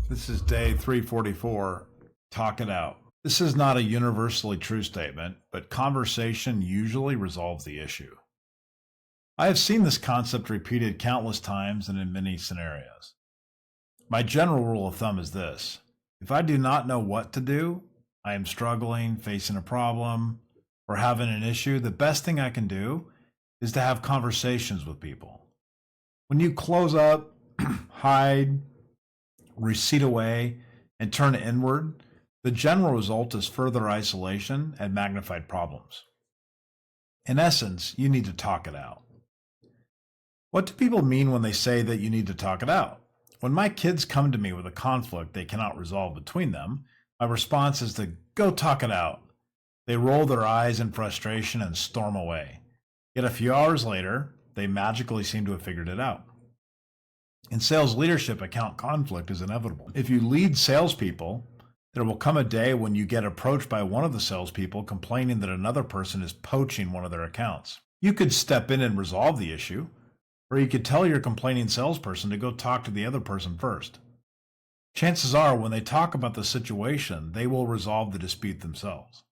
This is day 344. Talk it out. This is not a universally true statement, but conversation usually resolves the issue. I have seen this concept repeated countless times and in many scenarios. My general rule of thumb is this: if I do not know what to do, I am struggling, facing a problem, or having an issue, the best thing I can do is to have conversations with people. When you close up, hide, recede away, and turn inward, the general result is further isolation and magnified problems. In essence, you need to talk it out. What do people mean when they say that you need to talk it out? When my kids come to me with a conflict they cannot resolve between them, my response is to go talk it out. They roll their eyes in frustration and storm away. Yet a few hours later, they magically seem to have figured it out. In sales leadership, account conflict is inevitable. If you lead salespeople, there will come a day when you get approached by one of the salespeople complaining that another person is poaching one of their accounts. You could step in and resolve the issue, or you could tell your complaining salesperson to go talk to the other person first. Chances are, when they talk about the situation, they will resolve the dispute themselves.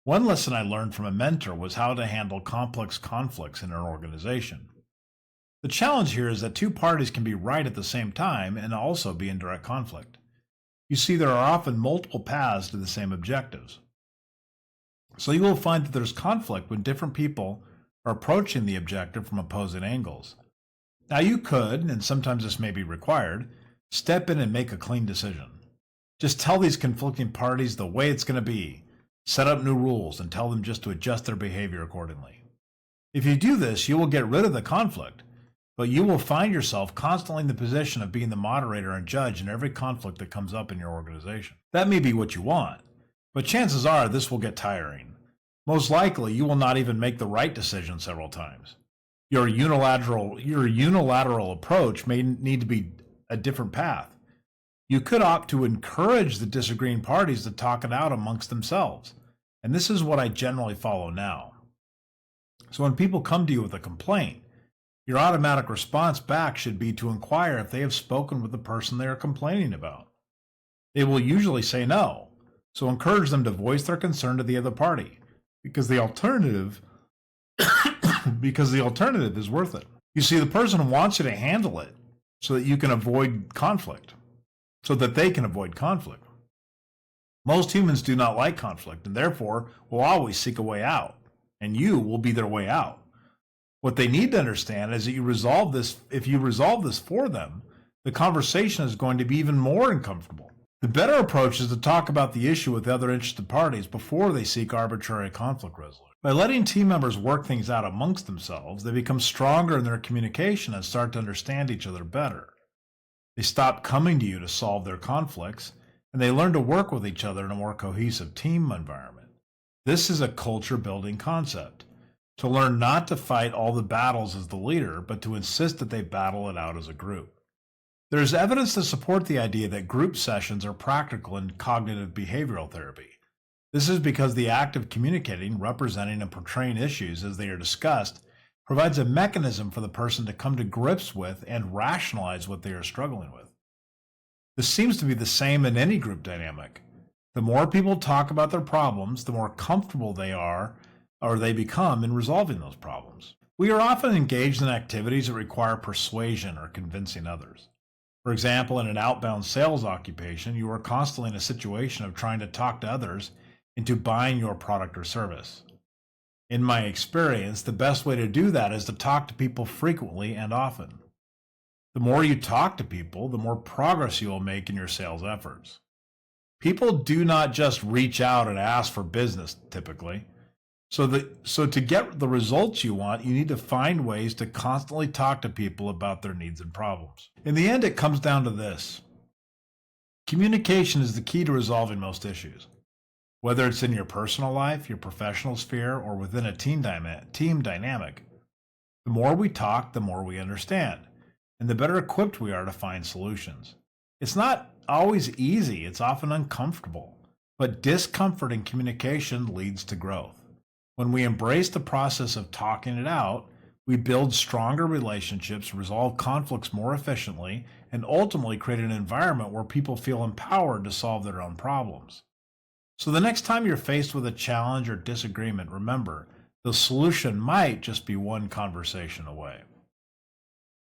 One lesson I learned from a mentor was how to handle complex conflicts in an organization. The challenge here is that two parties can be right at the same time and also be in direct conflict. You see, there are often multiple paths to the same objectives. So you will find that there's conflict when different people are approaching the objective from opposing angles. Now you could, and sometimes this may be required, step in and make a clean decision. Just tell these conflicting parties the way it's going to be, set up new rules, and tell them just to adjust their behavior accordingly. If you do this, you will get rid of the conflict, but you will find yourself constantly in the position of being the moderator and judge in every conflict that comes up in your organization. That may be what you want, but chances are this will get tiring. Most likely, you will not even make the right decision several times. Your unilateral approach may need to be a different path. You could opt to encourage the disagreeing parties to talk it out amongst themselves, and this is what I generally follow now. So when people come to you with a complaint, your automatic response back should be to inquire if they have spoken with the person they are complaining about. They will usually say no, so encourage them to voice their concern to the other party, because the alternative is worth it. You see, the person wants you to handle it so that you can avoid conflict, so that they can avoid conflict. Most humans do not like conflict and therefore will always seek a way out, and you will be their way out. What they need to understand is that if you resolve this for them, the conversation is going to be even more uncomfortable. The better approach is to talk about the issue with the other interested parties before they seek arbitrary conflict resolution. By letting team members work things out amongst themselves, they become stronger in their communication and start to understand each other better. They stop coming to you to solve their conflicts, and they learn to work with each other in a more cohesive team environment. This is a culture-building concept. To learn not to fight all the battles as the leader, but to insist that they battle it out as a group. There is evidence to support the idea that group sessions are practical in cognitive behavioral therapy. This is because the act of communicating, representing, and portraying issues as they are discussed provides a mechanism for the person to come to grips with and rationalize what they are struggling with. This seems to be the same in any group dynamic. The more people talk about their problems, the more comfortable they are or they become in resolving those problems. We are often engaged in activities that require persuasion or convincing others. For example, in an outbound sales occupation, you are constantly in a situation of trying to talk to others into buying your product or service. In my experience, the best way to do that is to talk to people frequently and often. The more you talk to people, the more progress you will make in your sales efforts. People do not just reach out and ask for business, typically. So to get the results you want, you need to find ways to constantly talk to people about their needs and problems. In the end, it comes down to this. Communication is the key to resolving most issues. Whether it's in your personal life, your professional sphere, or within a team dynamic, the more we talk, the more we understand, and the better equipped we are to find solutions. It's not always easy, it's often uncomfortable, but discomfort in communication leads to growth. When we embrace the process of talking it out, We build stronger relationships, resolve conflicts more efficiently, and ultimately create an environment where people feel empowered to solve their own problems. So the next time you're faced with a challenge or disagreement, remember, the solution might just be one conversation away.